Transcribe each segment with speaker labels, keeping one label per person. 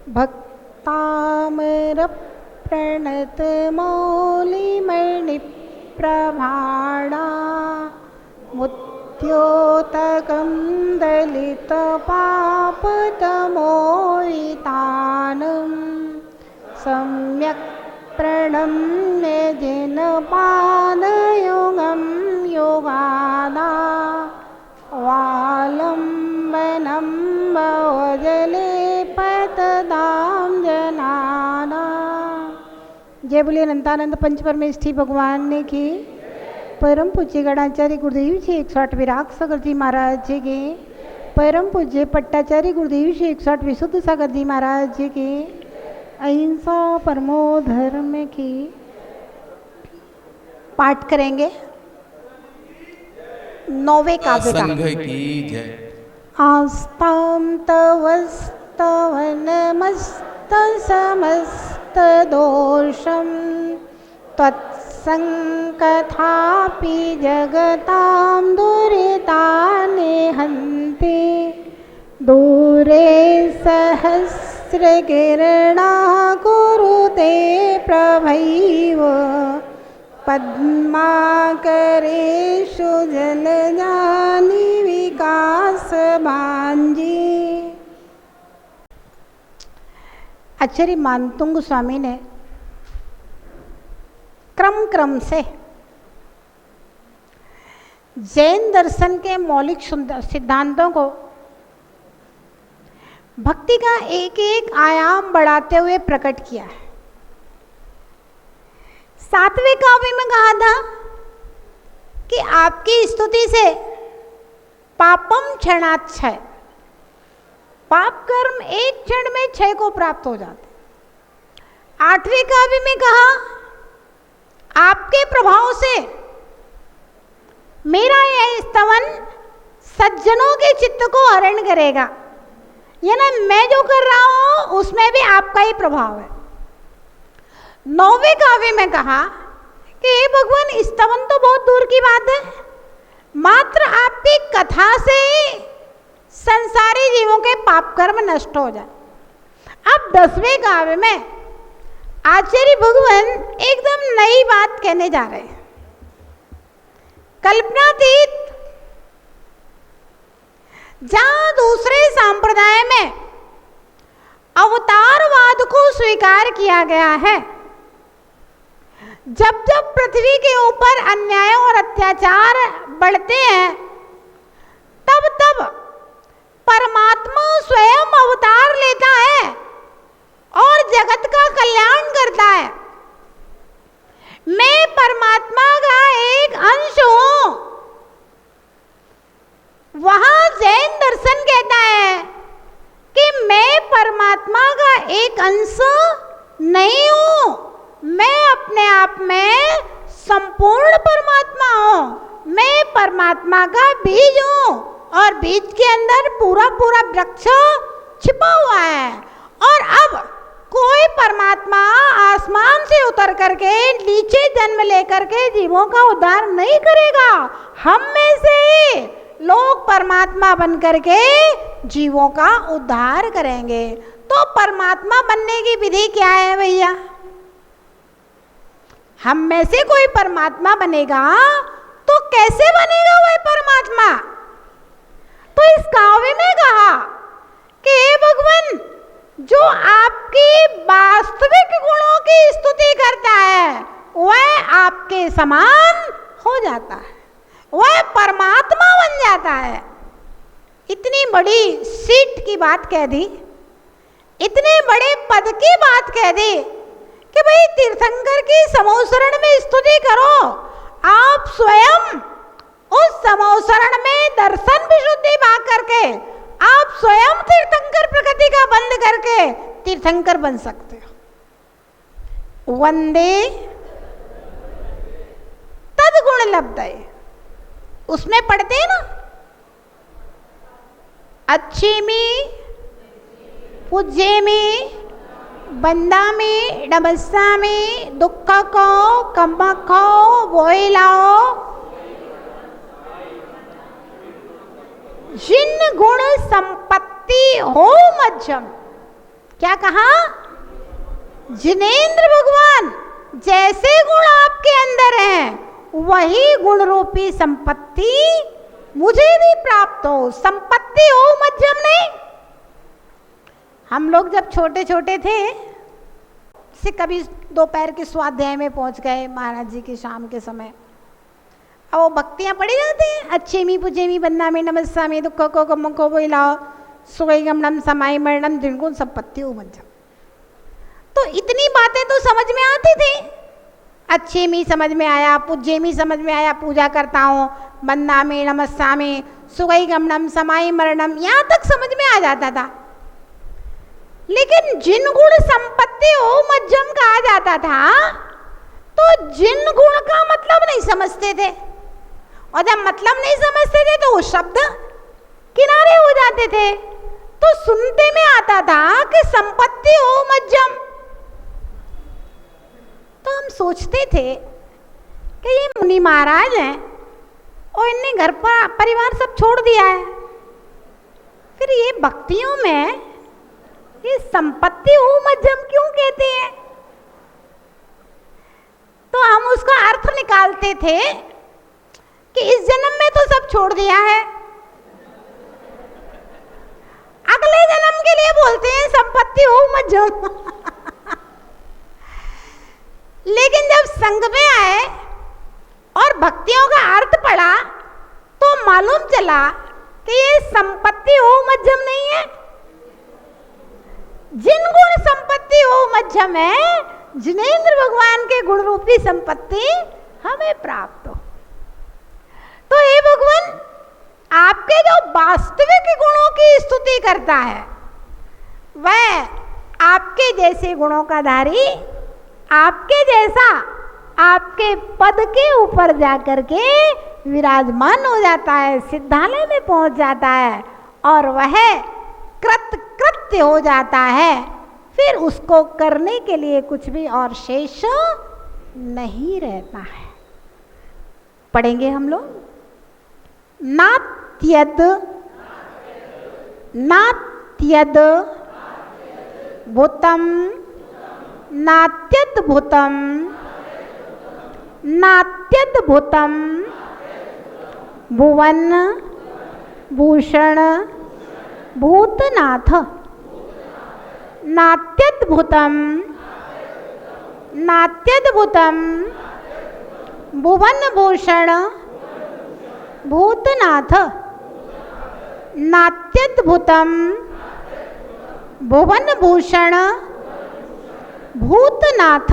Speaker 1: भक्तामर प्रणत मौलिमणिप्रभाणा मुद्योतकं दलितपापतमोहितानं सम्यक् प्रणम्य जिनपादयुगं युगादा वालम्बनं भवजले पतदां जनाना। जय बोलिए अनंतानंद पंच परमेष्ठी भगवान ने की। परम पूज्य गणाचार्य गुरुदेव जी 108 विराग सागर जी महाराज जी के। परम पूज्य पट्टाचार्य गुरुदेव जी 108 विशुद्ध सागर जी महाराज जी के। अहिंसा परमो धर्म की पाठ करेंगे 9वें काव्य का। आस्तां तवस्तव नमस्त समस्त दोषं त्वत्संकथापि जगतां दुरितानि हन्ति दूरे सहस्रकिरणा कुरुते प्रभैव पद्माकरेषु जलजानि विकासभांजी। आचार्य मानतुंग स्वामी ने क्रम से जैन दर्शन के मौलिक सिद्धांतों को भक्ति का एक एक आयाम बढ़ाते हुए प्रकट किया है। 7वें काव्य में कहा था कि आपकी स्तुति से पापम क्षणाक्षय, पाप कर्म एक क्षण में क्षय को प्राप्त हो जाते। 8वें काव्य में कहा आपके प्रभाव से मेरा यह स्तवन सज्जनों के चित्त को हरण करेगा, यानी मैं जो कर रहा हूं उसमें भी आपका ही प्रभाव है। 9वें काव्य में कहा कि हे भगवान, स्तवन तो बहुत दूर की बात है, मात्र आपकी कथा से संसारी जीवों के पाप कर्म नष्ट हो जाए। अब 10वें काव्य में आचार्य भगवान एकदम नई बात कहने जा रहे हैं। कल्पनातीत, जहां दूसरे संप्रदाय में अवतारवाद को स्वीकार किया गया है, जब जब पृथ्वी के ऊपर अन्याय और अत्याचार बढ़ते हैं तब तब परमात्मा स्वयं अवतार लेता है और जगत का कल्याण करता है। मैं परमात्मा का एक अंश हूं। वहां जैन दर्शन कहता है कि मैं परमात्मा का एक अंश नहीं हूं, मैं अपने आप में संपूर्ण परमात्मा हूं। मैं परमात्मा का बीज हूं और बीज के अंदर पूरा पूरा वृक्ष छिपा हुआ है। और अब कोई परमात्मा आसमान से उतर करके नीचे जन्म लेकर के जीवों का उद्धार नहीं करेगा। हम में से लोग परमात्मा बन करके जीवों का उद्धार करेंगे। तो परमात्मा बनने की विधि क्या है भैया? हम में से कोई परमात्मा बनेगा तो कैसे बनेगा वह परमात्मा? तो इस काव्य में कहा कि हे भगवान, जो आपकी वास्तविक गुणों की स्तुति करता है वह आपके समान हो जाता है, वह परमात्मा बन जाता है। इतनी बड़ी सीट की बात कह दी, इतने बड़े पद की बात कह दी कि भाई तीर्थंकर की समोसरण में स्तुति करो। आप स्वयं उस समोसरण में दर्शन विशुद्धि पा करके आप स्वयं तीर्थंकर प्रकृति का बंद करके तीर्थंकर बन सकते हो। वंदे तद्गुण लब्धये, उसमें पढ़ते हैं ना, अच्छी में पूज्य में बंदा में नमस्सा में दुख को कम को बोए लाओ। जिन गुण संपत्ति हो मध्यम, क्या कहा? जिनेंद्र भगवान जैसे गुण आपके अंदर हैं वही गुण रूपी संपत्ति मुझे भी प्राप्त हो। संपत्ति हो, मध्यम नहीं। हम लोग जब छोटे छोटे थे से कभी दोपहर के स्वाध्याय में पहुंच गए महाराज जी के शाम के समय, अब वो भक्तियां पढ़ी जाती हैं, अच्छेमी पुजेमी बन्ना में नमस्सामी दुख को गम को बोलाओ सुगम समाई मरणम जिनको संपत्ति हो मध्यम। तो इतनी बातें तो समझ में आती थी, अच्छे में समझ में आया, पूज्य में समझ में आया, पूजा करता हूँ, बंदा में नमस्सा में सुगई गमनम समाई मरणम, यहाँ तक समझ में आ जाता था। लेकिन जिन गुण संपत्ति हो मध्यम कहा जाता था, तो जिन गुण का मतलब नहीं समझते थे, और जब मतलब नहीं समझते थे तो वो शब्द किनारे हो जाते थे। तो सुनते में आता था कि संपत्ति हो मध्यम, तो हम सोचते थे कि ये मुनि महाराज हैं और इनने घर पर परिवार सब छोड़ दिया है, फिर ये भक्तियों में ये संपत्ति हो मध्यम क्यों कहते हैं? तो हम उसका अर्थ निकालते थे कि इस जन्म में तो सब छोड़ दिया है, अगले जन्म के लिए बोलते हैं संपत्ति हो मध्यम। लेकिन जब संग में आए और भक्तियों का अर्थ पढ़ा तो मालूम चला कि ये संपत्ति हो मध्यम नहीं है। जिन गुण संपत्ति हो मध्यम है, जिनेंद्र भगवान के गुण रूपी संपत्ति हमें प्राप्त हो। तो हे भगवान, आपके जो वास्तविक गुणों की स्तुति करता है वह आपके जैसे गुणों का धारी, आपके जैसा आपके पद के ऊपर जाकर के विराजमान हो जाता है, सिद्धालय में पहुंच जाता है और वह कृत्य हो जाता है। फिर उसको करने के लिए कुछ भी और शेष नहीं रहता है। पढ़ेंगे हम लोग, नात्यद नात्यद भूतम नात्यद्भुतम नात्यद्भुतम भुवन भूषण भूतनाथ नात्यद्भुतम नात्यद्भुतम भुवन भूषण भूतनाथ नात्यद्भुतम भुवन भूषण भूतनाथ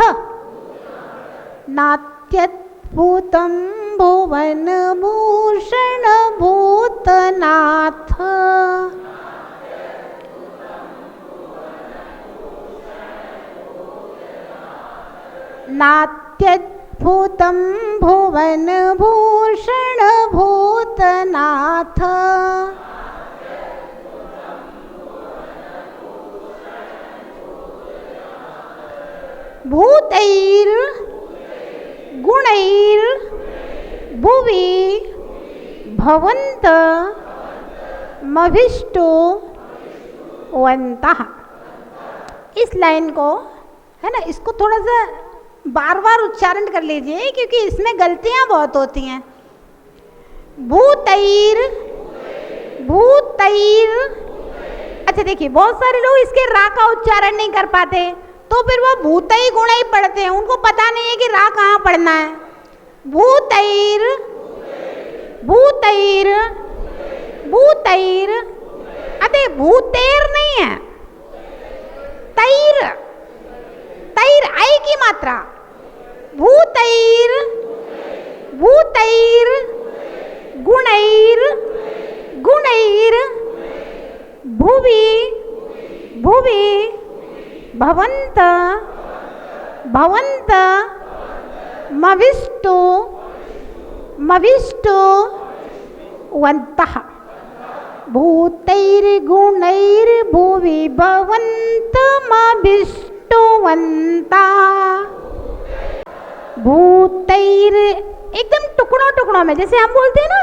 Speaker 1: नात्यद्भुतम भुवन भूषण भूतनाथ। नात्यद्भुतम भुवन भूषण भूतनाथ। भूतैर गुणैर भुवि भवन्त मभिष्टो वन्तः। इस लाइन को है ना, इसको थोड़ा सा बार बार उच्चारण कर लीजिए क्योंकि इसमें गलतियां बहुत होती हैं। भूतैर भूतैर, अच्छा देखिए बहुत सारे लोग इसके रा का उच्चारण नहीं कर पाते तो फिर वो भूतई गुण ही पढ़ते हैं, उनको पता नहीं है कि रा कहाँ पढ़ना है। भूतैर भूतैर भूतैर, अरे भूतेर नहीं है, तैर तैर आई की मात्रा। भूतैर भूतैर गुणैर गुणैर भुवि भुवि भवन्त भवन्त मविष्टो मविष्टो वन्तः। भूतैर्गुणैर् भुवि भवन्त मविष्टो वन्तः। भूतैर एकदम टुकड़ों टुकड़ों में, जैसे हम बोलते हैं ना,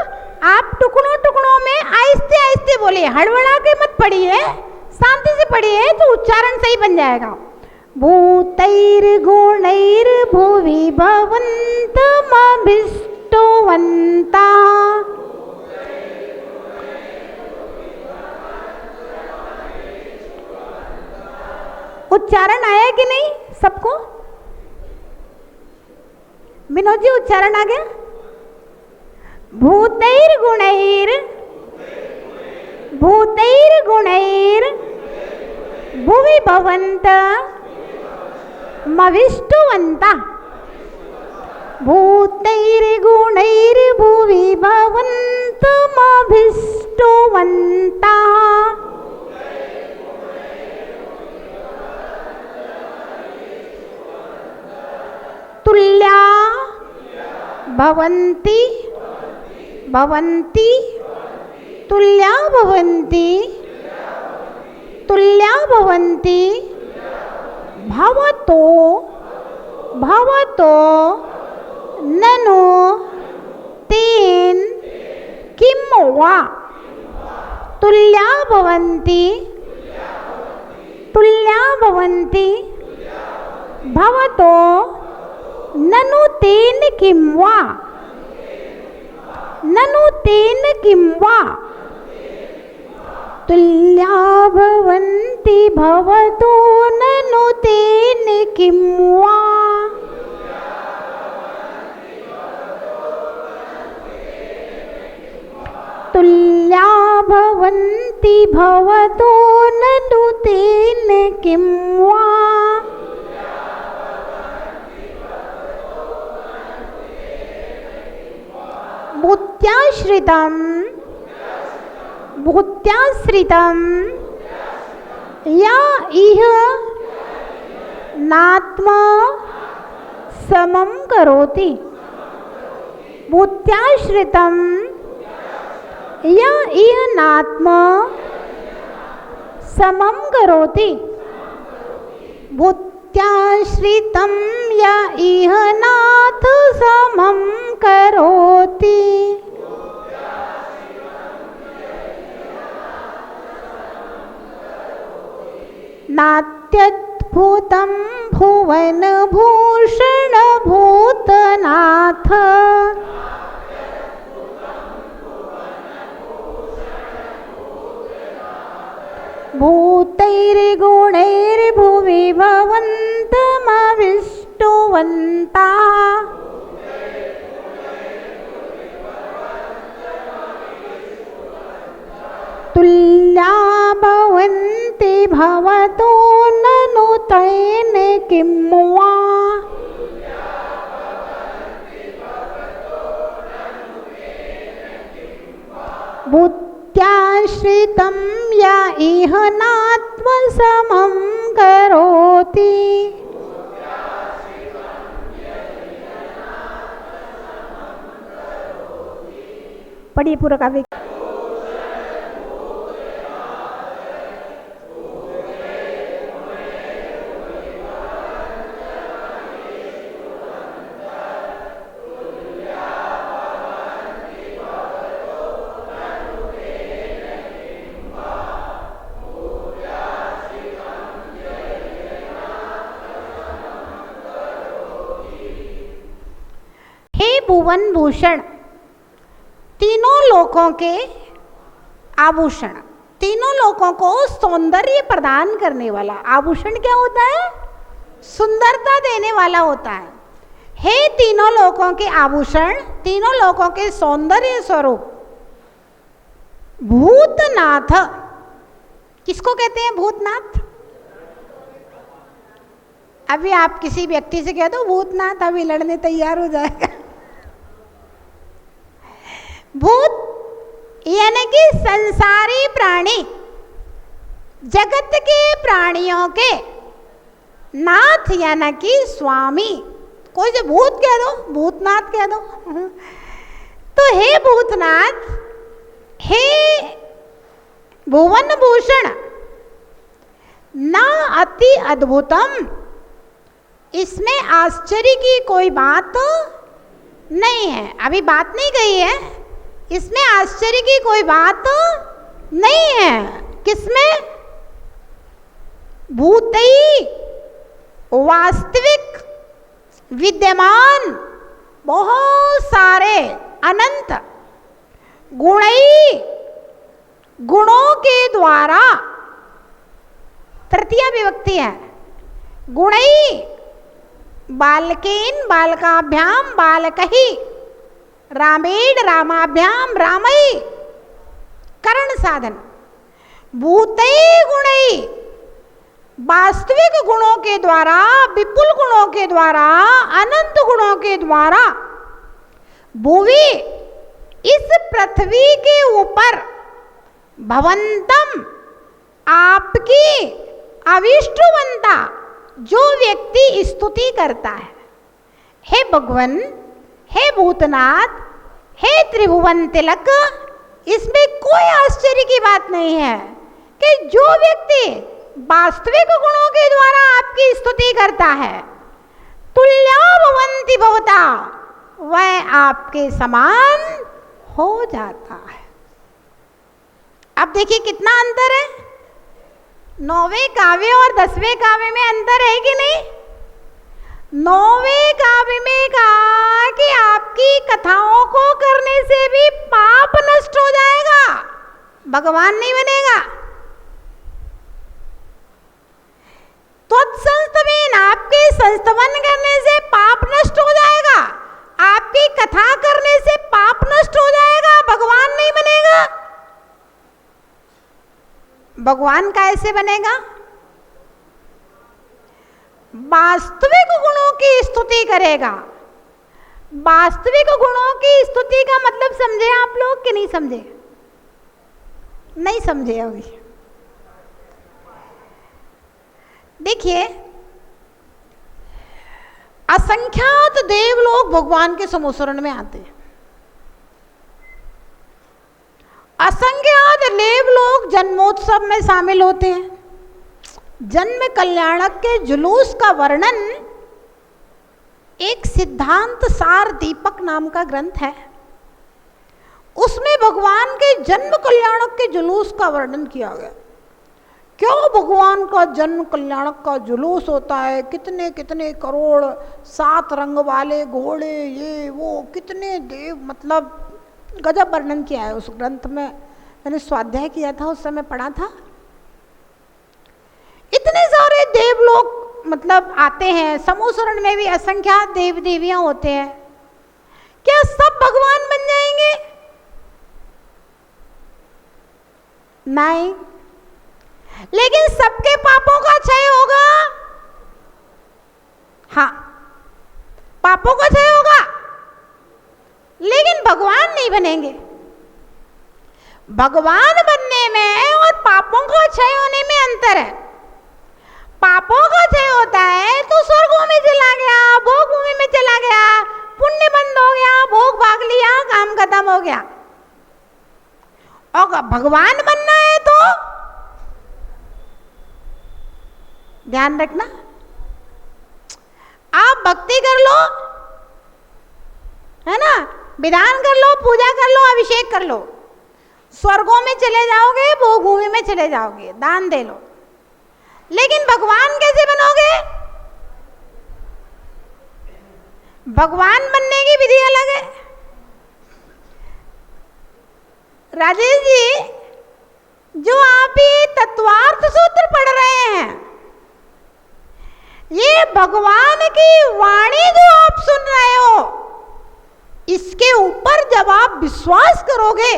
Speaker 1: आप टुकड़ों टुकड़ों में आहिस्ते आहिस्ते बोलिए, हड़बड़ा के मत पढ़िए, शांति से पढ़िए तो उच्चारण सही बन जाएगा। भूतैर्गुणैर्भुवि भवन्तमभिष्टवन्ता। उच्चारण आया कि नहीं सबको? विनोद जी उच्चारण आ गया? भूतैर्गुणैर्भुवि भवन्तमभिष्टवन्ता। भूतैर्गुणैर्भुवि भवन्तमभिष्टवन्ता। तुल्या भवन्ति भवन्ति तुल्या भवन्ति तुल्या भवन्ति भवतो भवतो ननु तेन किं वा। तुल्या भवन्ति तुल्या भवन्ति भवतो ननु तेन किं वा। ननु तेन किं वा। तुल्या भवन्ति भवतो ननु तेन किं वा। तुल्या भवन्ति भवतो ननु तेन किं वा। भूत्याश्रितं भूत्याश्रितं या इह नात्मा समं करोति। भूत्याश्रितं या इह नात्मा समं करोति। भूत्याश्रितं या इह नाथ समं करोति। नात्यद्भुतं भुवन भूषण भूतनाथ। भूतैर्गुणैर्भुवि भवन्तमभिष्टवन्ता। तुल्या भवन्ति भवतो ननु तेन किं वा। भूत्याश्रितं या इह नात्मा समं करोति। पढ़िए पूरा काव्य। भुवन भूषण, तीनों लोकों के आभूषण, तीनों लोकों को सौंदर्य प्रदान करने वाला। आभूषण क्या होता है? सुंदरता देने वाला होता है। हे तीनों लोकों के आभूषण, तीनों लोकों के सौंदर्य स्वरूप भूतनाथ। किसको कहते हैं भूतनाथ? अभी आप किसी व्यक्ति से कह दो भूतनाथ, अभी लड़ने तैयार हो जाएगा। भूत यानी कि संसारी प्राणी, जगत के प्राणियों के नाथ यानी कि स्वामी। कोई से भूत कह दो, भूतनाथ कह दो। तो हे भूतनाथ, हे भुवन भूषण, ना अति अद्भुतम, इसमें आश्चर्य की कोई बात नहीं है। अभी बात नहीं कही है, इसमें आश्चर्य की कोई बात नहीं है। किसमें? भूतई वास्तविक विद्यमान बहुत सारे अनंत गुणई गुणों के द्वारा, तृतीया विभक्ति है, गुणई बालकेन बालकाभ्याम बालकही रामेण रामाभ्याम रामई करण साधन। भूतई गुणई वास्तविक गुणों के द्वारा, विपुल गुणों के द्वारा, अनंत गुणों के द्वारा भुवि इस पृथ्वी के ऊपर भवंतम आपकी अविष्टवंता जो व्यक्ति स्तुति करता है, हे भगवन, हे भूतनाथ, हे त्रिभुवन तिलक, इसमें कोई आश्चर्य की बात नहीं है कि जो व्यक्ति वास्तविक गुणों के द्वारा आपकी स्तुति करता है, तुल्या भवन्ति भवता, वह आपके समान हो जाता है। अब देखिए कितना अंतर है, 9वें काव्य और 10वें काव्य में अंतर है कि नहीं। 9वें काव्य में कहा कि आपकी कथाओं को करने से भी पाप नष्ट हो जाएगा, भगवान नहीं बनेगा। त्वत्संस्तवेन, आपके संस्तवन करने से पाप नष्ट हो जाएगा, आपकी कथा करने से पाप नष्ट हो जाएगा, भगवान नहीं बनेगा। भगवान कैसे बनेगा? वास्तविक गुणों की स्तुति करेगा। वास्तविक गुणों की स्तुति का मतलब समझे आप लोग कि नहीं समझे? नहीं समझे अभी। देखिए, असंख्यात देव लोग भगवान के समोसरण में आते हैं। असंख्यात देव लोग जन्मोत्सव में शामिल होते हैं। जन्म कल्याणक के जुलूस का वर्णन एक सिद्धांत सार दीपक नाम का ग्रंथ है, उसमें भगवान के जन्म कल्याणक के जुलूस का वर्णन किया गया। क्यों भगवान का जन्म कल्याणक का जुलूस होता है, कितने कितने करोड़ 7 रंग वाले घोड़े, ये वो कितने देव, मतलब गजब वर्णन किया है उस ग्रंथ में। मैंने स्वाध्याय किया था, उस समय पढ़ा था। इतने सारे देव लोग मतलब आते हैं, समूसरण में भी असंख्यात देव देवियां होते हैं। क्या सब भगवान बन जाएंगे? नहीं, लेकिन सबके पापों का क्षय होगा। हाँ, पापों का क्षय होगा, लेकिन भगवान नहीं बनेंगे। भगवान बनने में और पापों का क्षय होने में अंतर है। पापों का क्षय होता है तो स्वर्गों में चला गया, भोग भूमि में चला गया, पुण्य बंद हो गया, भोग भाग लिया, काम खत्म हो गया। और भगवान बनना है तो ध्यान रखना, आप भक्ति कर लो, है ना, विधान कर लो, पूजा कर लो, अभिषेक कर लो, स्वर्गों में चले जाओगे, भोग भूमि में चले जाओगे, दान दे लो। लेकिन भगवान कैसे बनोगे? भगवान बनने की विधि अलग है। राजेश जी, जो आप ये तत्वार्थ सूत्र पढ़ रहे हैं, ये भगवान की वाणी जो आप सुन रहे हो, इसके ऊपर जब आप विश्वास करोगे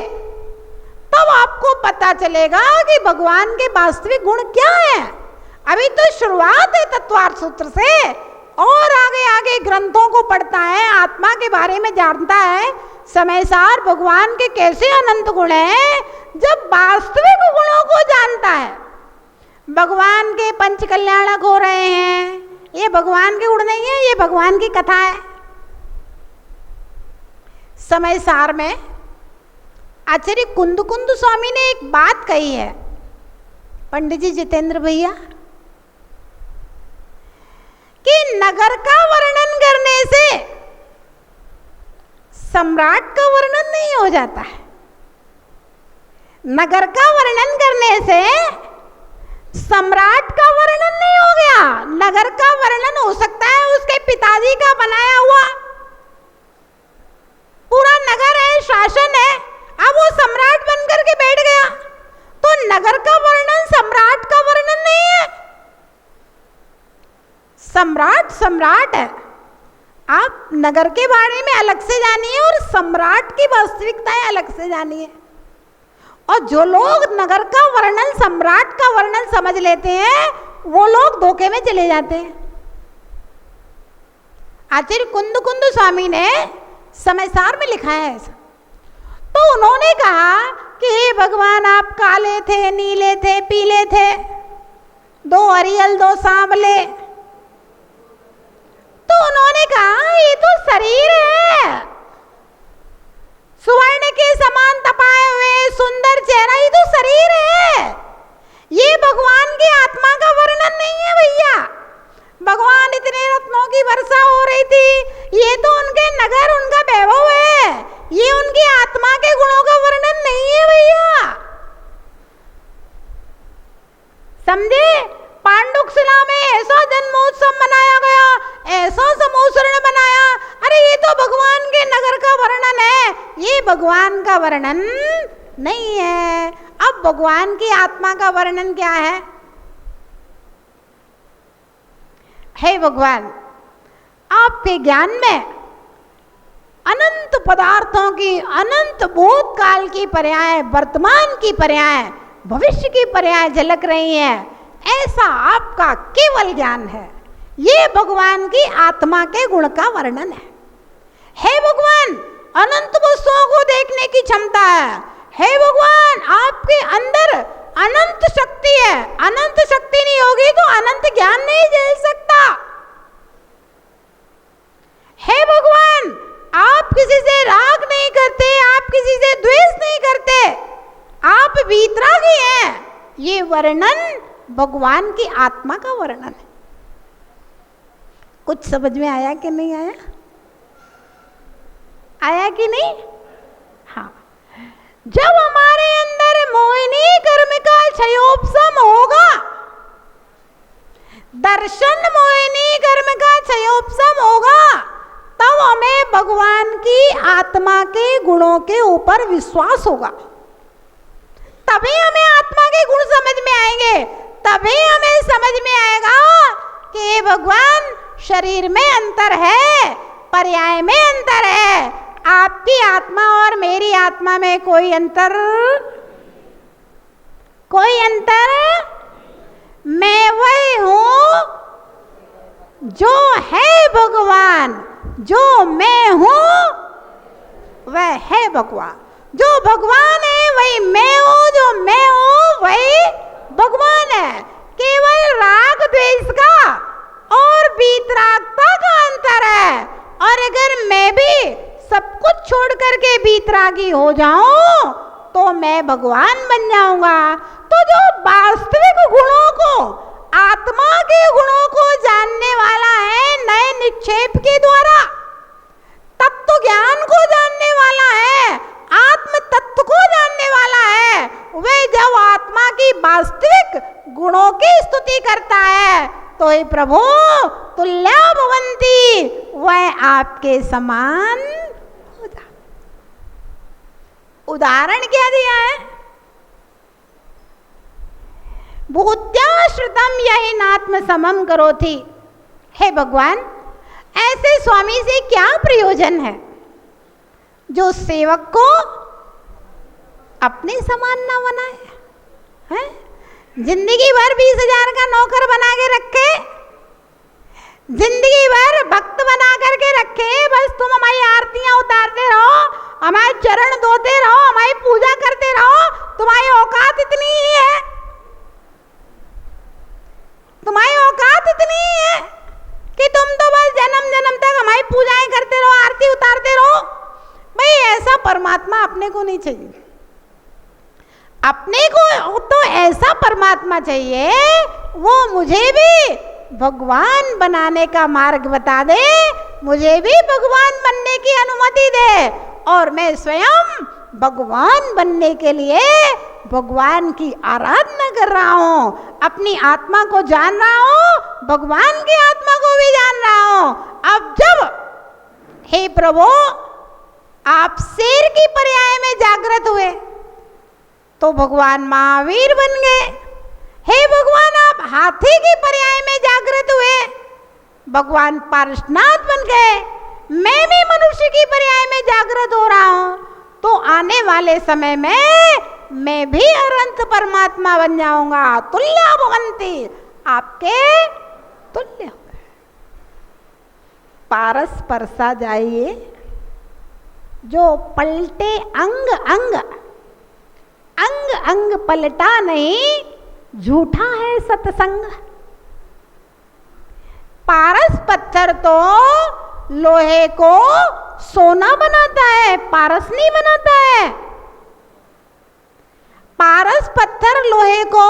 Speaker 1: तब आपको पता चलेगा कि भगवान के वास्तविक गुण क्या है। अभी तो शुरुआत है तत्वार्थ सूत्र से, और आगे आगे ग्रंथों को पढ़ता है, आत्मा के बारे में जानता है, समय सार भगवान के कैसे अनंत गुण हैं। जब वास्तविक गुणों को जानता है, भगवान के पंच कल्याणक हो रहे हैं, ये भगवान के गुण नहीं है, ये भगवान की कथा है। समय सार में आचार्य कुंद कुंद स्वामी ने एक बात कही है, पंडित जी जितेंद्र भैया, कि नगर का वर्णन करने से सम्राट का वर्णन नहीं हो जाता है। नगर का वर्णन करने से सम्राट का वर्णन वर्णन नहीं हो गया, नगर का वर्णन हो सकता है उसके पिताजी का बनाया हुआ। पूरा नगर है, शासन है, अब वो सम्राट बनकर के बैठ गया, तो नगर का वर्णन सम्राट का वर्णन नहीं है। सम्राट सम्राट है, आप नगर के बारे में अलग से जानिए और सम्राट की वास्तविकताएं अलग से जानिए। और जो लोग नगर का वर्णन सम्राट का वर्णन समझ लेते हैं वो लोग धोखे में चले जाते हैं। आचार्य कुंद स्वामी ने समयसार में लिखा है ऐसा। तो उन्होंने कहा कि हे भगवान, आप काले थे, नीले थे, पीले थे, 2 हरियल 2 सांवले। तो उन्होंने कहा ये तो शरीर है, सुवर्ण के समान तपाए हुए सुंदर चेहरा, ये तो शरीर है, ये भगवान की आत्मा का वर्णन नहीं है भैया। भगवान इतने रत्नों की वर्षा हो रही थी, ये तो उनके नगर, उनका वैभव है, ये उनकी आत्मा के गुणों का वर्णन नहीं है भैया। समझे? पांडुकशिला में ऐसा जन्मोत्सव मनाया गया, ऐसा समोसरण बनाया, अरे ये तो भगवान के नगर का वर्णन है, ये भगवान का वर्णन नहीं है। अब भगवान की आत्मा का वर्णन क्या है? हे भगवान, आपके ज्ञान में अनंत पदार्थों की, अनंत भूतकाल की पर्याय, वर्तमान की पर्याय, भविष्य की पर्याय झलक रही है, ऐसा आपका केवल ज्ञान है, ये भगवान की आत्मा के गुण का वर्णन है। हे भगवान, अनंत वस्तुओं को देखने की क्षमता है, हे भगवान, आपके अंदर अनंत शक्ति है, अनंत शक्ति नहीं होगी तो अनंत ज्ञान नहीं झेल सकता। हे भगवान, आप किसी से राग नहीं करते, आप किसी से द्वेष नहीं करते, आप वीतरागी हैं, ये वर्णन भगवान की आत्मा का वर्णन है। कुछ समझ में आया कि नहीं आया? आया कि नहीं? हाँ, जब हमारे अंदर मोहिनी कर्म का क्षयोपशम होगा, दर्शन मोहिनी कर्म का क्षयोपशम होगा, तब हमें भगवान की आत्मा के गुणों के ऊपर विश्वास होगा, तभी हमें आत्मा के गुण समझ में आएंगे, तभी हमें समझ में आएगा कि भगवान, शरीर में अंतर है, पर्याय में अंतर है, आपकी आत्मा और मेरी आत्मा में कोई अंतर, कोई अंतर, मैं वही हूं जो है भगवान, जो मैं हूं वह है भगवान, जो भगवान है वही मैं हूं, जो मैं हूं वही भगवान है। केवल राग द्वेष का और वीतरागता का अंतर है। और अगर मैं भी सब कुछ छोड़ करके वीतरागी हो जाऊं तो मैं भगवान बन जाऊंगा। तो जो वास्तविक गुणों को, आत्मा के गुणों को जानने वाला है नए निक्षेप के द्वारा, तत्व ज्ञान को जानने वाला है, आत्म तत्व को जानने वाला है, वह जब आत्मा की वास्तविक गुणों की स्तुति करता है तो हे प्रभु तुल्या भवन्ति, वह आपके समान हो जाता। उदाहरण क्या दिया है? भूत्याश्रितम यही नात्म समम करोति। हे भगवान, ऐसे स्वामी से क्या प्रयोजन है जो सेवक को अपने समान ना बनाए, हैं? जिंदगी भर 20,000 का नौकर बना के रखे, जिंदगी भर भक्त बना करके रखे, बस तुम हमारी आरतियां उतारते रहो, हमारे चरण धोते रहो, हमारी पूजा करते रहो, तुम्हारी औकात इतनी ही है, तुम्हारी औकात इतनी ही है कि तुम तो बस जन्म जन्म तक हमारी पूजाएं करते रहो, आरती उतारते रहो। भाई ऐसा परमात्मा अपने को नहीं चाहिए। अपने को तो ऐसा परमात्मा चाहिए वो मुझे भी भगवान बनाने का मार्ग बता दे, मुझे भी भगवान बनने की अनुमति दे और मैं स्वयं भगवान बनने के लिए भगवान की आराधना कर रहा हूँ, अपनी आत्मा को जान रहा हूँ, भगवान की आत्मा को भी जान रहा हूँ। अब जब हे प्रभु आप शेर की पर्याय में जागृत हुए तो भगवान महावीर बन गए। हे भगवान आप हाथी की पर्याय में जागृत हुए, भगवान पार्श्वनाथ बन गए। मैं भी मनुष्य की पर्याय में जागृत हो रहा हूं, तो आने वाले समय में मैं भी अनंत परमात्मा बन जाऊंगा। तुल्य भवन्ति, आपके तुल्य हो गए। पारस परसा जाइए, जो पलटे अंग अंग, अंग अंग पलटा नहीं, झूठा है सत्संग। पारस पत्थर तो लोहे को सोना बनाता है, पारस नहीं बनाता है। पारस पत्थर लोहे को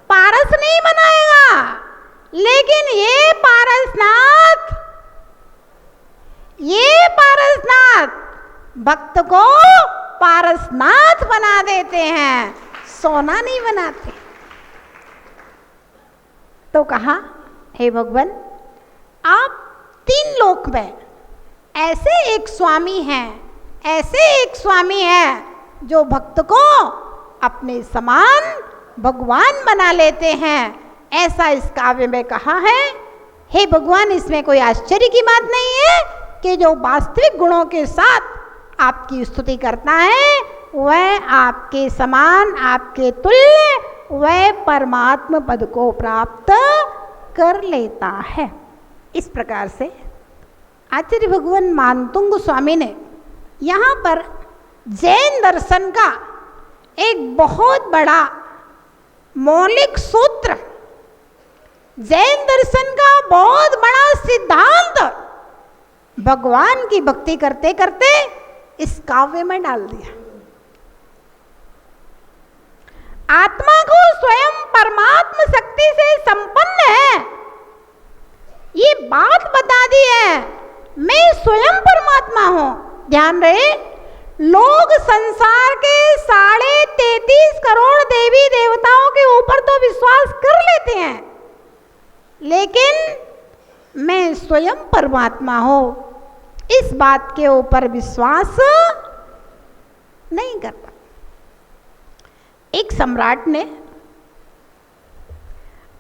Speaker 1: पारस नहीं बनाएगा, लेकिन ये पारसनाथ भक्त को पारसनाथ बना देते हैं, सोना नहीं बनाते। तो कहा हे भगवान आप तीन लोक में ऐसे एक स्वामी हैं जो भक्त को अपने समान भगवान बना लेते हैं, ऐसा इस काव्य में कहा है। हे भगवान इसमें कोई आश्चर्य की बात नहीं है कि जो वास्तविक गुणों के साथ आपकी स्तुति करता है वह आपके समान, आपके तुल्य, वह परमात्मा पद को प्राप्त कर लेता है। इस प्रकार से आचार्य भगवान मानतुंग स्वामी ने यहाँ पर जैन दर्शन का एक बहुत बड़ा मौलिक सूत्र, जैन दर्शन का बहुत बड़ा सिद्धांत भगवान की भक्ति करते करते इस काव्य में डाल दिया। आत्मा को स्वयं परमात्म शक्ति से संपन्न है, ये बात बता दी है। मैं स्वयं परमात्मा हूं। ध्यान रहे, लोग संसार के 33.5 करोड़ देवी देवताओं के ऊपर तो विश्वास कर लेते हैं, लेकिन मैं स्वयं परमात्मा हूं इस बात के ऊपर विश्वास नहीं करता। एक सम्राट ने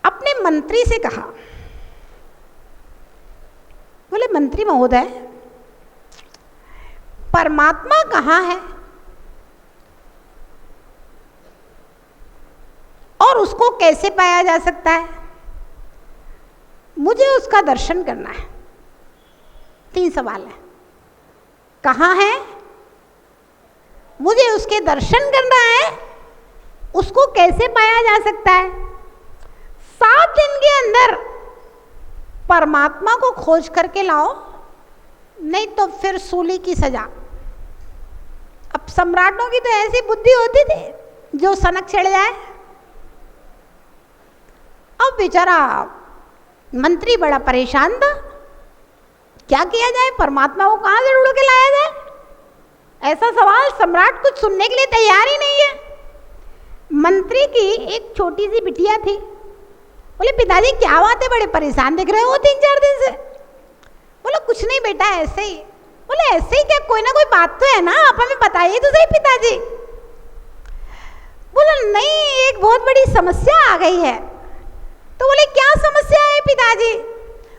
Speaker 1: अपने मंत्री से कहा, बोले मंत्री महोदय परमात्मा कहाँ है और उसको कैसे पाया जा सकता है? मुझे उसका दर्शन करना है। 3 सवाल है। कहाँ है, मुझे उसके दर्शन करना है, उसको कैसे पाया जा सकता है? 7 दिन के अंदर परमात्मा को खोज करके लाओ, नहीं तो फिर सूली की सजा। अब सम्राटों की तो ऐसी बुद्धि होती थी जो सनक चढ़ जाए। अब बेचारा मंत्री बड़ा परेशान था, क्या किया जाए, परमात्मा को कहाँ से ढूंढ के लाया जाए? ऐसा सवाल सम्राट कुछ सुनने के लिए तैयार ही नहीं है। मंत्री की एक छोटी सी बिटिया थी। बोले पिताजी क्या बात है, बड़े परेशान दिख रहे हो 3-4 दिन से? बोलो कुछ नहीं बेटा, ऐसे ही। बोले ऐसे ही क्या, कोई ना कोई बात तो है ना, आप हमें बताइए तो सही पिताजी। बोला नहीं, एक बहुत बड़ी समस्या आ गई है। तो बोले क्या समस्या है पिताजी?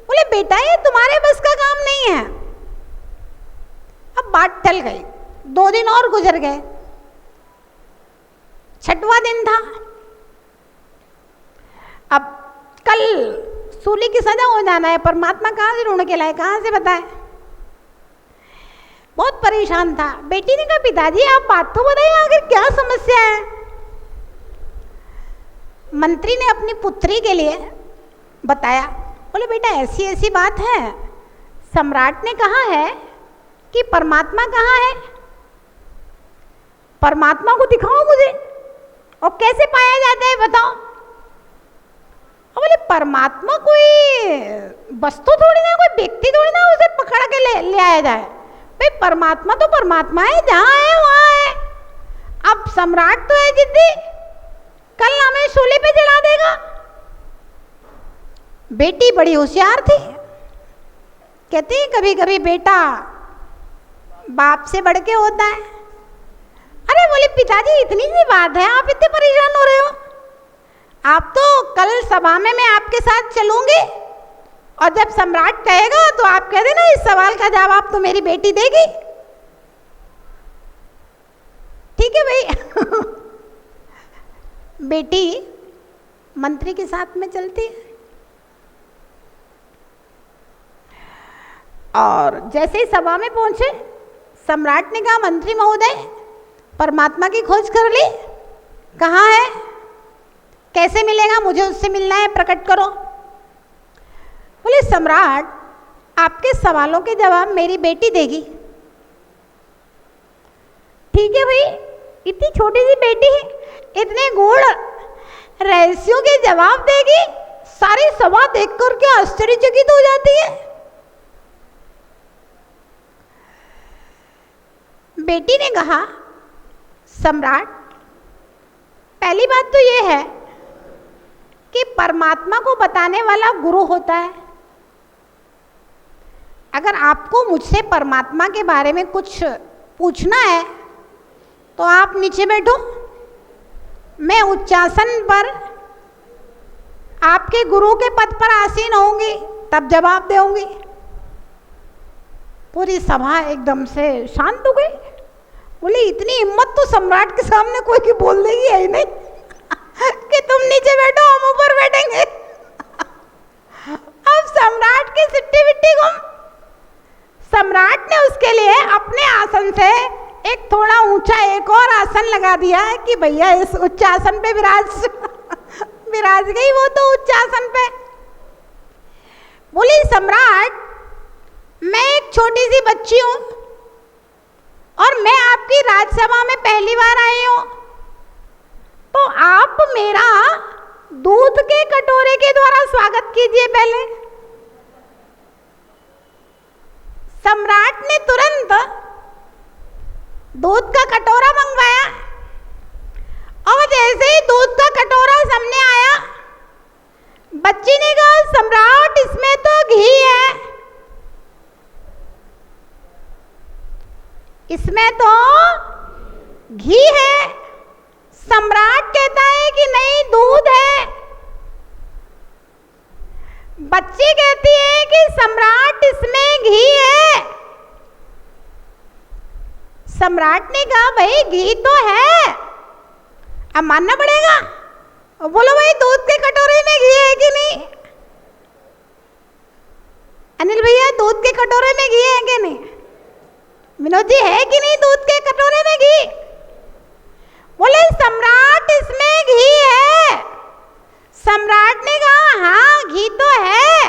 Speaker 1: बोले बेटा ये तुम्हारे बस का काम नहीं है। अब बात टल गई, 2 दिन और गुजर गए, 6वां दिन था। अब कल सूली की सजा हो जाना है, परमात्मा कहाँ से ढूंढ के लाए, कहाँ से बताए? बहुत परेशान था। बेटी ने कहा पिताजी आप बात तो बताइए, आखिर क्या समस्या है? मंत्री ने अपनी पुत्री के लिए बताया। बोले बेटा ऐसी ऐसी बात है, सम्राट ने कहा है कि परमात्मा कहाँ है, परमात्मा को दिखाओ मुझे, और कैसे पाया जाता है बताओ। और बोले परमात्मा कोई वस्तु थोड़ी ना, कोई व्यक्ति थोड़ी ना, उसे पकड़ के ले आया जाए। भाई परमात्मा तो परमात्मा है, जहाँ है वहाँ है। अब सम्राट तो है जिद्दी, कल हमें शूली पे जला देगा। बेटी बड़ी होशियार थी, कहती है कभी कभी बेटा बाप से बढ़ के होता है। अरे बोले पिताजी इतनी सी बात है, आप इतने परेशान हो रहे हो? आप तो कल सभा में मैं आपके साथ चलूंगी और जब सम्राट कहेगा तो आप कह देना इस सवाल का जवाब तो मेरी बेटी देगी। ठीक है भाई। बेटी मंत्री के साथ में चलती है और जैसे ही सभा में पहुंचे सम्राट ने कहा मंत्री महोदय परमात्मा की खोज कर ली, कहाँ है, कैसे मिलेगा, मुझे उससे मिलना है, प्रकट करो। बोले सम्राट आपके सवालों के जवाब मेरी बेटी देगी। ठीक है भाई, इतनी छोटी सी बेटी है, इतने गूढ़ रहस्यों के जवाब देगी। सारी सभा देख करके आश्चर्यचकित हो जाती है। बेटी ने कहा सम्राट पहली बात तो ये है कि परमात्मा को बताने वाला गुरु होता है। अगर आपको मुझसे परमात्मा के बारे में कुछ पूछना है तो आप नीचे बैठो, मैं उच्चासन पर आपके गुरु के पद पर आसीन होंगी, तब जवाब दूंगी। पूरी सभा एकदम से शांत हो गई। बोले इतनी हिम्मत तो सम्राट के सामने कोई की बोल देगी है ही नहीं कि तुम नीचे बैठो हम ऊपर बैठेंगे। अब सम्राट की सिट्टी बिट्टी गुम। सम्राट ने उसके लिए अपने आसन से एक थोड़ा ऊंचा एक और आसन लगा दिया कि भैया इस उच्च आसन पे विराज गई वो तो उच्च आसन पे। बोली सम्राट मैं एक छोटी सी बच्ची हूं और मैं आपकी राजसभा में पहली बार आई हूं, तो आप मेरा दूध के कटोरे के द्वारा स्वागत कीजिए। पहले सम्राट ने तुरंत दूध का कटोरा मंगवाया और जैसे ही दूध का कटोरा सामने आया बच्ची ने कहा सम्राट इसमें तो घी है, इसमें तो घी है। सम्राट कहता है कि नहीं दूध है। बच्ची कहती है कि सम्राट इसमें घी है। सम्राट ने कहा भाई घी तो है, अब मानना पड़ेगा। बोलो भाई दूध के कटोरे में घी है कि नहीं? अनिल भैया दूध के कटोरे में घी है कि नहीं? विनोद जी है कि नहीं दूध के कटोरे में घी? बोले सम्राट इसमें घी है। सम्राट ने कहा हाँ घी तो है।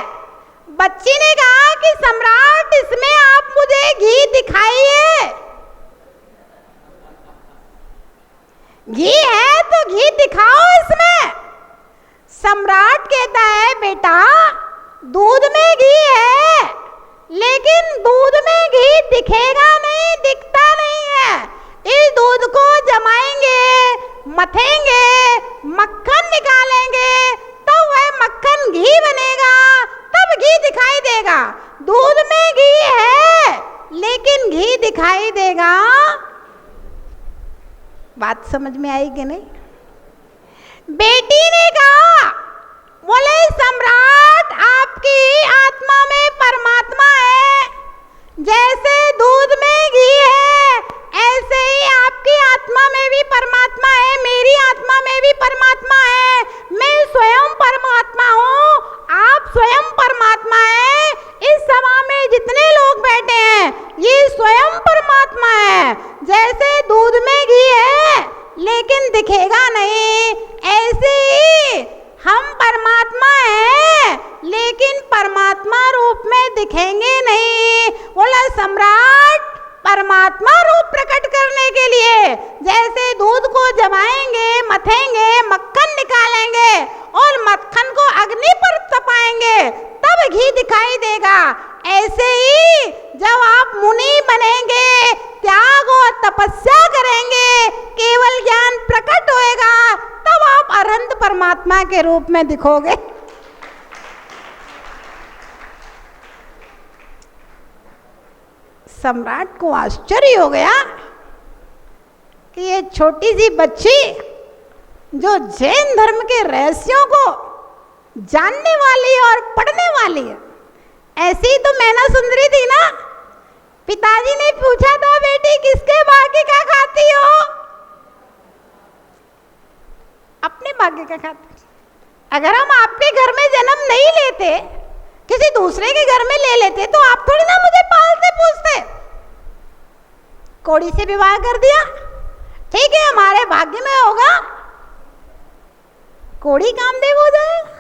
Speaker 1: बच्ची ने कहा कि सम्राट इसमें आप मुझे घी दिखाइए। घी है तो घी दिखाओ इसमें। सम्राट कहता है बेटा दूध में घी है लेकिन दूध में घी दिखेगा नहीं, दिखता नहीं है। इस दूध को जमाएंगे, मथेंगे, मक्खन निकालेंगे तो वह मक्खन घी बनेगा, तब घी दिखाई देगा। दूध में घी है लेकिन घी दिखाई देगा। बात समझ में आई कि नहीं? बेटी ने कहा बोले सम्राट आपकी आत्मा में परमात्मा है, जैसे दूध में घी है ऐसे ही आपकी आत्मा में भी परमात्मा है, मेरी आत्मा में भी परमात्मा है। मैं स्वयं परमात्मा हूँ, आप स्वयं परमात्मा हैं। इस सभा में जितने लोग बैठे हैं ये स्वयं परमात्मा है। जैसे दूध में घी है लेकिन दिखेगा नहीं, ऐसे ही हम परमात्मा हैं लेकिन परमात्मा रूप में दिखेंगे नहीं। बोला सम्राट परमात्मा रूप प्रकट करने के लिए जैसे दूध को जमाएंगे, मथेंगे, मक्खन निकालेंगे और मक्खन को अग्नि पर तपाएंगे तब घी दिखाई देगा, ऐसे ही जब आप मुनि बनेंगे त्याग और तपस्या करेंगे, केवल ज्ञान प्रकट होएगा, तब आप अनंत परमात्मा के रूप में दिखोगे। सम्राट को आश्चर्य हो गया कि ये छोटी सी बच्ची जो जैन धर्म के रहस्यों को जानने वाली और पढ़ने वाली है, ऐसी तो मैना सुंदरी थी ना। पिताजी ने पूछा था, बेटी किसके भाग्य का खाती हो? अपने भाग्य का खाती। अगर हम आपके घर में जन्म नहीं लेते, किसी दूसरे के घर में ले लेते, तो आप थोड़ी ना मुझे पालते पूछते। कोड़ी से विवाह कर दिया, ठीक है, हमारे भाग्य में होगा, कोड़ी कामदेव हो जाएगा।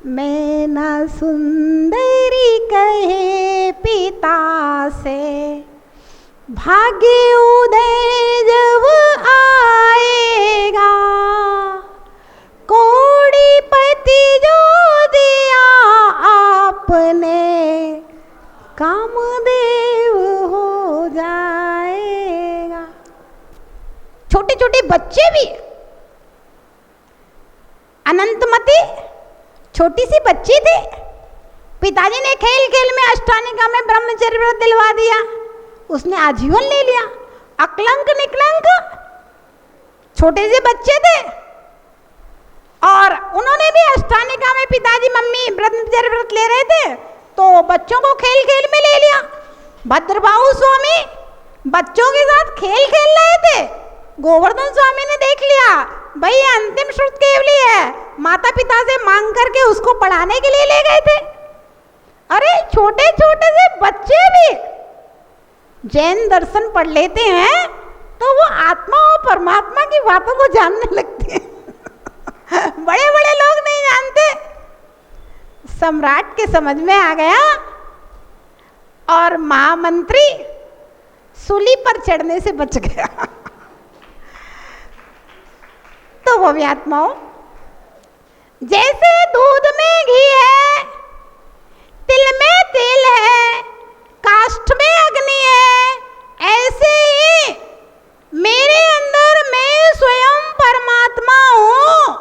Speaker 1: मैना सुंदरी कहे पिता से, भाग्य उदय जब आएगा, कोड़ी पति जो दिया आपने, कामदेव हो जाएगा। छोटे छोटे बच्चे भी, अनंतमती छोटी सी बच्ची थी, पिताजी ने खेल खेल में अष्टानिका में ब्रह्मचर्य व्रत दिलवा दिया, उसने आजीवन ले लिया। अकलंक निकलंक छोटे से बच्चे थे और उन्होंने भी अष्टानिका में, पिताजी मम्मी ब्रह्मचर्य व्रत ले रहे थे तो बच्चों को खेल खेल में ले लिया। भद्रबाहु स्वामी बच्चों के साथ खेल खेल रहे थे, गोवर्धन स्वामी ने देख लिया, भाई अंतिम श्रुत केवली है, माता पिता से मांग करके उसको पढ़ाने के लिए ले गए थे। अरे छोटे छोटे से बच्चे भी जैन दर्शन पढ़ लेते हैं तो वो आत्मा और परमात्मा की बातों को जानने लगते हैं। बड़े बड़े लोग नहीं जानते। सम्राट के समझ में आ गया और महामंत्री सूली पर चढ़ने से बच गया। तो वो भी आत्माओं, जैसे दूध में घी है, तिल में तेल है, काष्ठ में अग्नि है, ऐसे ही मेरे अंदर मैं स्वयं परमात्मा हूँ।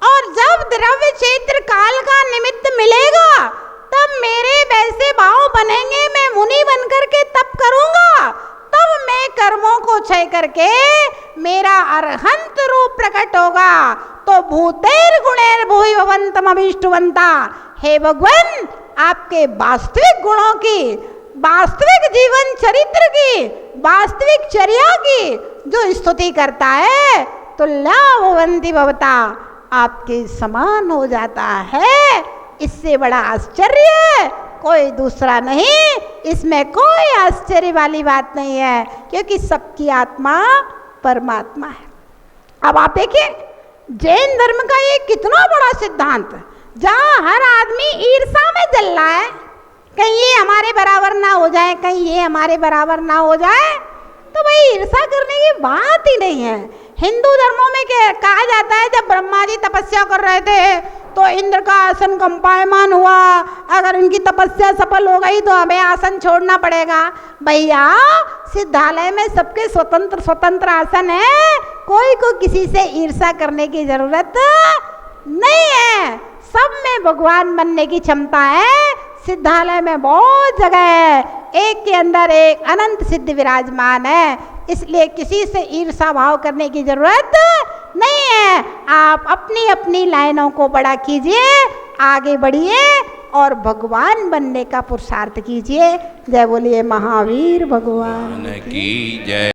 Speaker 1: और जब द्रव्य क्षेत्र काल का निमित्त मिलेगा तब मेरे वैसे भाव बनेंगे, मैं मुनि बनकर के तप करूंगा, तब मैं कर्मों को क्षय करके मेरा अरहंत रूप प्रकट होगा। तो भूतेर गुणेर भूय भवन्तम अभिष्टवंता, हे भगवान आपके वास्तविक गुणों की, वास्तविक जीवन चरित्र की, वास्तविक चर्या की जो स्तुति करता है, तुल्या भवन्ति भवता, आपके समान हो जाता है। इससे बड़ा आश्चर्य कोई दूसरा नहीं, इसमें कोई आश्चर्य वाली बात नहीं है, क्योंकि सबकी आत्मा परमात्मा है। अब आप देखिए जैन धर्म का ये कितना बड़ा सिद्धांत, जहाँ हर आदमी ईर्षा में जल रहा है, कहीं ये हमारे बराबर ना हो जाए, कहीं ये हमारे बराबर ना हो जाए, तो भाई ईर्षा करने की बात ही नहीं है। हिंदू धर्मों में क्या कहा जाता है, जब ब्रह्मा जी तपस्या कर रहे थे तो इंद्र का आसन कंपायमान हुआ, अगर इनकी तपस्या सफल हो गई तो हमें आसन छोड़ना पड़ेगा। भैया सिद्धालय में सबके स्वतंत्र स्वतंत्र आसन है, कोई को किसी से ईर्षा करने की जरूरत नहीं है, सब में भगवान बनने की क्षमता है। सिद्धालय में बहुत जगह है, एक के अंदर एक अनंत सिद्ध विराजमान है, इसलिए किसी से ईर्षा भाव करने की जरूरत नहीं है। आप अपनी अपनी लाइनों को बड़ा कीजिए, आगे बढ़िए और भगवान बनने का पुरुषार्थ कीजिए। जय बोलिए महावीर भगवान की जय।